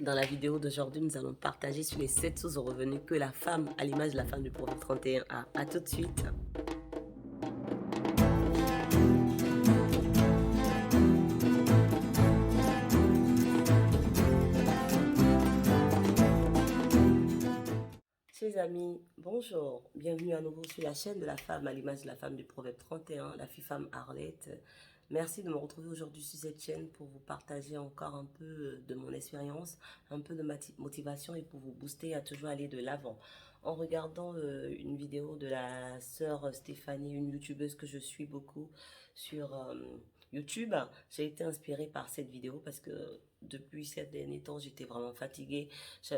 Dans la vidéo d'aujourd'hui, nous allons partager sur les 7 sources de revenus que la femme, à l'image de la femme du Proverbe 31, a. À tout de suite. Chers amis, bonjour. Bienvenue à nouveau sur la chaîne de la femme, à l'image de la femme du Proverbe 31, la fille-femme Arlette. Merci de me retrouver aujourd'hui sur cette chaîne pour vous partager encore un peu de mon expérience, un peu de ma motivation et pour vous booster à toujours aller de l'avant. En regardant une vidéo de la sœur Stéphanie, une youtubeuse que je suis beaucoup sur YouTube, j'ai été inspirée par cette vidéo parce que depuis ces derniers temps, j'étais vraiment fatiguée.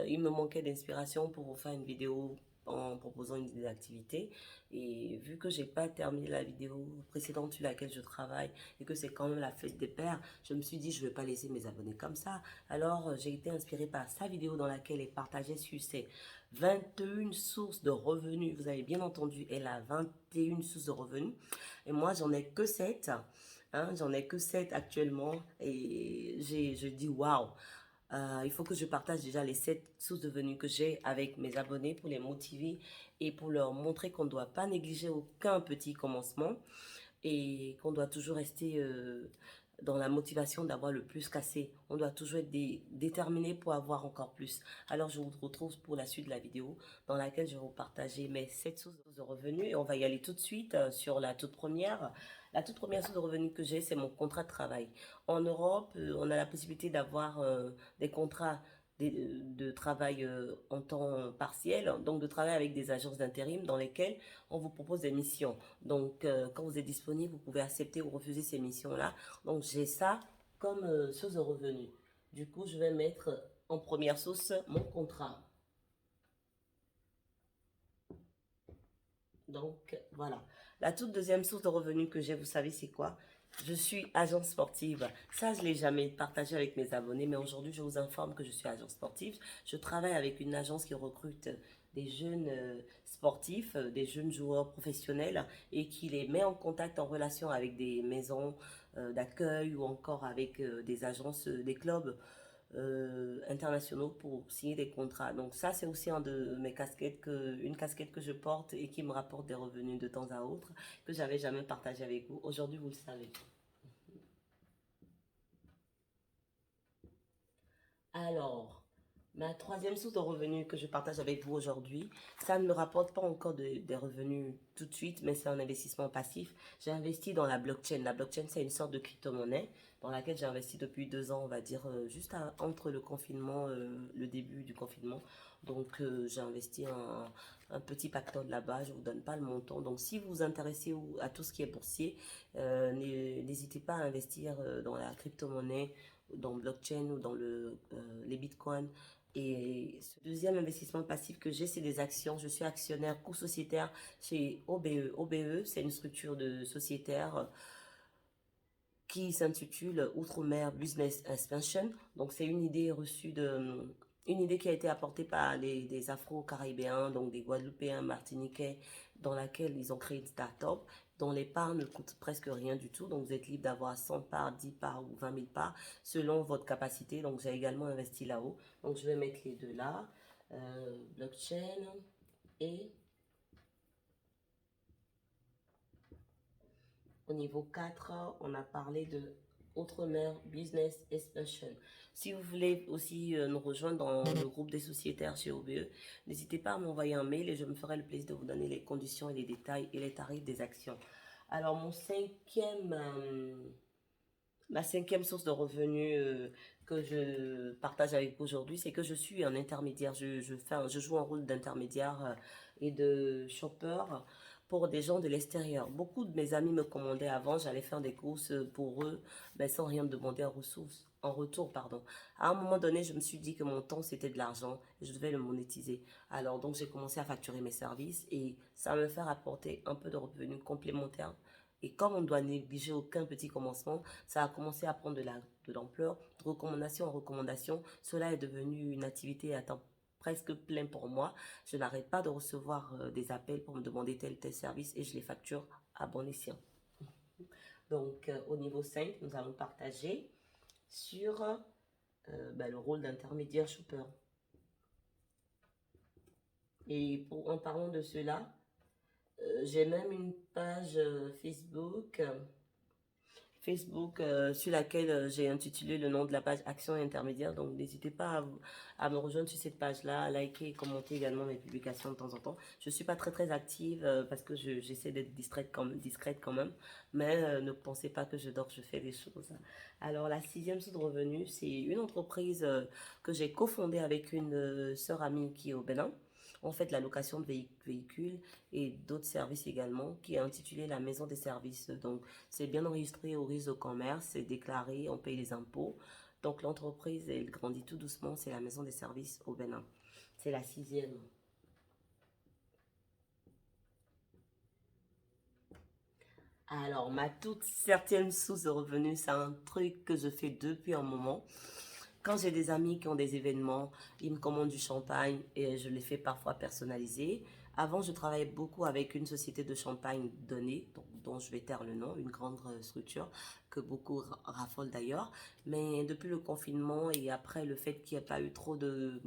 Il me manquait d'inspiration pour vous faire une vidéo en proposant une idée d'activité. Et vu que j'ai pas terminé la vidéo précédente sur laquelle je travaille et que c'est quand même la fête des pères, je me suis dit je vais pas laisser mes abonnés comme ça. Alors j'ai été inspirée par sa vidéo dans laquelle elle partageait sur ses 21 sources de revenus. Vous avez bien entendu, elle a 21 sources de revenus. Et moi j'en ai que 7. Hein, j'en ai que 7 actuellement. Et je dis waouh. Il faut que je partage déjà les 7 sources de revenus que j'ai avec mes abonnés pour les motiver et pour leur montrer qu'on ne doit pas négliger aucun petit commencement et qu'on doit toujours rester dans la motivation d'avoir le plus cassé. On doit toujours être déterminé pour avoir encore plus. Alors je vous retrouve pour la suite de la vidéo dans laquelle je vais vous partager mes 7 sources de revenus et on va y aller tout de suite sur la toute première. La toute première source de revenus que j'ai, c'est mon contrat de travail. En Europe, on a la possibilité d'avoir des contrats de travail en temps partiel, donc de travailler avec des agences d'intérim dans lesquelles on vous propose des missions. Donc, quand vous êtes disponible, vous pouvez accepter ou refuser ces missions-là. Donc, j'ai ça comme source de revenus. Du coup, je vais mettre en première source mon contrat. Donc, voilà. La toute deuxième source de revenus que j'ai, vous savez, c'est quoi? Je suis agent sportive. Ça, je ne l'ai jamais partagé avec mes abonnés, mais aujourd'hui, je vous informe que je suis agent sportive. Je travaille avec une agence qui recrute des jeunes sportifs, des jeunes joueurs professionnels et qui les met en contact, en relation avec des maisons d'accueil ou encore avec des agences, des clubs internationaux pour signer des contrats. Donc ça, c'est aussi une casquette que je porte et qui me rapporte des revenus de temps à autre que j'avais jamais partagé avec vous. Aujourd'hui, vous le savez. Alors, ma troisième source de revenus que je partage avec vous aujourd'hui, ça ne me rapporte pas encore des revenus tout de suite, mais c'est un investissement passif. J'ai investi dans la blockchain. La blockchain, c'est une sorte de crypto-monnaie dans laquelle j'ai investi depuis 2 ans, on va dire, entre le confinement, le début du confinement. Donc, j'ai investi un petit pactole là-bas. Je ne vous donne pas le montant. Donc, si vous vous intéressez à tout ce qui est boursier, n'hésitez pas à investir dans la crypto-monnaie dans blockchain ou dans les bitcoins. Et ce deuxième investissement passif que j'ai, c'est des actions. Je suis actionnaire co-sociétaire chez OBE. OBE, c'est une structure de sociétaire qui s'intitule Outre-mer Business Expansion. Donc, c'est une idée une idée qui a été apportée par des Afro-Caribéens, donc des Guadeloupéens, Martiniquais, dans laquelle ils ont créé une start-up dont les parts ne coûtent presque rien du tout. Donc, vous êtes libre d'avoir 100 parts, 10 parts ou 20 000 parts selon votre capacité. Donc, j'ai également investi là-haut. Donc, je vais mettre les deux là. Blockchain et au niveau 4, on a parlé de Outre-mer Business Expansion. Si vous voulez aussi nous rejoindre dans le groupe des sociétaires chez OBE, n'hésitez pas à m'envoyer un mail et je me ferai le plaisir de vous donner les conditions et les détails et les tarifs des actions. Alors, ma cinquième source de revenus que je partage avec vous aujourd'hui, c'est que je suis un intermédiaire. Je joue un rôle d'intermédiaire et de shopper pour des gens de l'extérieur. Beaucoup de mes amis me commandaient avant, j'allais faire des courses pour eux, mais sans rien me demander en retour, pardon. À un moment donné, je me suis dit que mon temps, c'était de l'argent et je devais le monétiser. Alors, donc, j'ai commencé à facturer mes services et ça me fait rapporter un peu de revenus complémentaires. Et comme on ne doit négliger aucun petit commencement, ça a commencé à prendre de l'ampleur. De recommandation en recommandation, cela est devenu une activité à temps presque plein pour moi. Je n'arrête pas de recevoir des appels pour me demander tel service et je les facture à bon escient. Donc, au niveau 5, nous allons partager sur le rôle d'intermédiaire shopper. Et en parlant de cela, j'ai même une page Facebook sur laquelle j'ai intitulé le nom de la page Action intermédiaire. Donc, n'hésitez pas à me rejoindre sur cette page-là, à liker et commenter également mes publications de temps en temps. Je ne suis pas très active parce que j'essaie d'être discrète quand même. Mais ne pensez pas que je dors, je fais des choses. Alors, la 6e source de revenus, c'est une entreprise que j'ai cofondée avec une sœur amie qui est au Bénin. On fait de la location de véhicules et d'autres services également, qui est intitulé la Maison des Services. Donc, c'est bien enregistré au registre de commerce, c'est déclaré, on paye les impôts. Donc, l'entreprise, elle grandit tout doucement, c'est la Maison des Services au Bénin. C'est la 6e. Alors, ma toute certaine source de revenus, c'est un truc que je fais depuis un moment. Quand j'ai des amis qui ont des événements, ils me commandent du champagne et je les fais parfois personnaliser. Avant, je travaillais beaucoup avec une société de champagne donnée, dont je vais taire le nom, une grande structure que beaucoup raffolent d'ailleurs. Mais depuis le confinement et après le fait qu'il n'y a pas eu trop de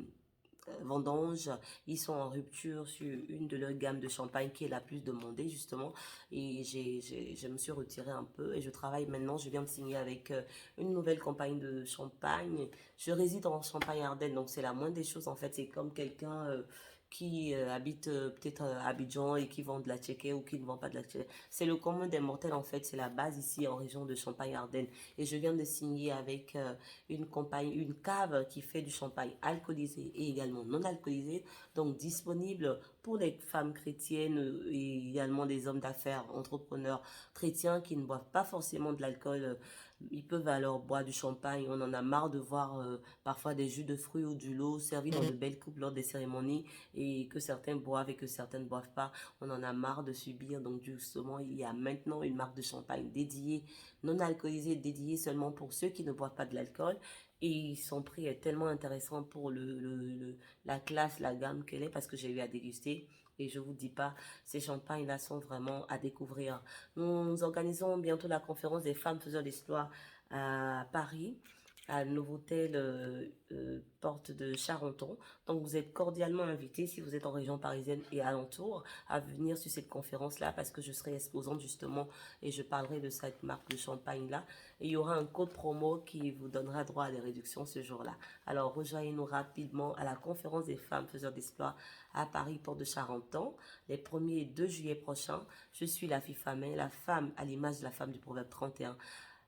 vendanges, ils sont en rupture sur une de leurs gammes de champagne qui est la plus demandée justement, et je me suis retirée un peu et je travaille maintenant, je viens de signer avec une nouvelle compagnie de champagne. Je réside en Champagne-Ardenne, donc c'est la moindre des choses en fait. C'est comme quelqu'un qui habite peut-être à Abidjan et qui vend de la tchéké ou qui ne vend pas de la tchéké. C'est le commun des mortels en fait, c'est la base ici en région de Champagne-Ardenne. Et je viens de signer avec une compagnie, une cave qui fait du champagne alcoolisé et également non alcoolisé, donc disponible pour les femmes chrétiennes et également des hommes d'affaires, entrepreneurs chrétiens qui ne boivent pas forcément de l'alcool. Ils peuvent alors boire du champagne. On en a marre de voir parfois des jus de fruits ou du lot servis dans de belles coupes lors des cérémonies et que certains boivent et que certains ne boivent pas. On en a marre de subir. Donc justement, il y a maintenant une marque de champagne dédiée, non alcoolisée, dédiée seulement pour ceux qui ne boivent pas de l'alcool. Et son prix est tellement intéressant pour la classe, la gamme qu'elle est, parce que j'ai eu à déguster. Et je vous dis pas, ces champagnes-là sont vraiment à découvrir. Nous organisons bientôt la conférence des femmes faiseurs d'histoire à Paris, à Novotel porte de Charenton. Donc vous êtes cordialement invités si vous êtes en région parisienne et alentour à venir sur cette conférence-là, parce que je serai exposante justement et je parlerai de cette marque de champagne-là. Et il y aura un code promo qui vous donnera droit à des réductions ce jour-là. Alors rejoignez-nous rapidement à la conférence des femmes faiseurs d'espoir à Paris, porte de Charenton, les 1er et 2 juillet prochains. Je suis la fille famille, la femme à l'image de la femme du proverbe 31.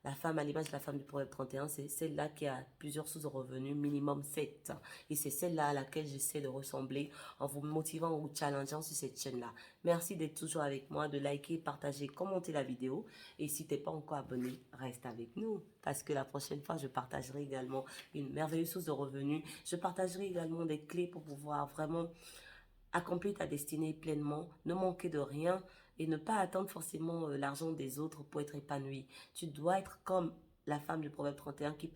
La femme à l'image de la femme du proverbe 31, c'est celle-là qui a plusieurs sources de revenus, minimum 7. Et c'est celle-là à laquelle j'essaie de ressembler en vous motivant ou challengeant sur cette chaîne-là. Merci d'être toujours avec moi, de liker, partager, commenter la vidéo. Et si tu n'es pas encore abonné, reste avec nous. Parce que la prochaine fois, je partagerai également une merveilleuse source de revenus. Je partagerai également des clés pour pouvoir vraiment accomplir ta destinée pleinement, ne manquer de rien et ne pas attendre forcément l'argent des autres pour être épanoui. Tu dois être comme la femme du proverbe 31 qui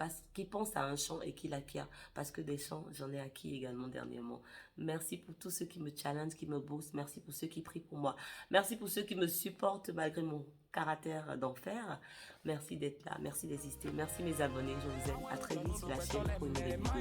pense à un champ et qui l'acquiert. Parce que des champs, j'en ai acquis également dernièrement. Merci pour tous ceux qui me challengent, qui me boostent. Merci pour ceux qui prient pour moi. Merci pour ceux qui me supportent malgré mon caractère d'enfer. Merci d'être là. Merci d'exister. Merci mes abonnés. Je vous aime. À très vite sur la chaîne pour une nouvelle vidéo.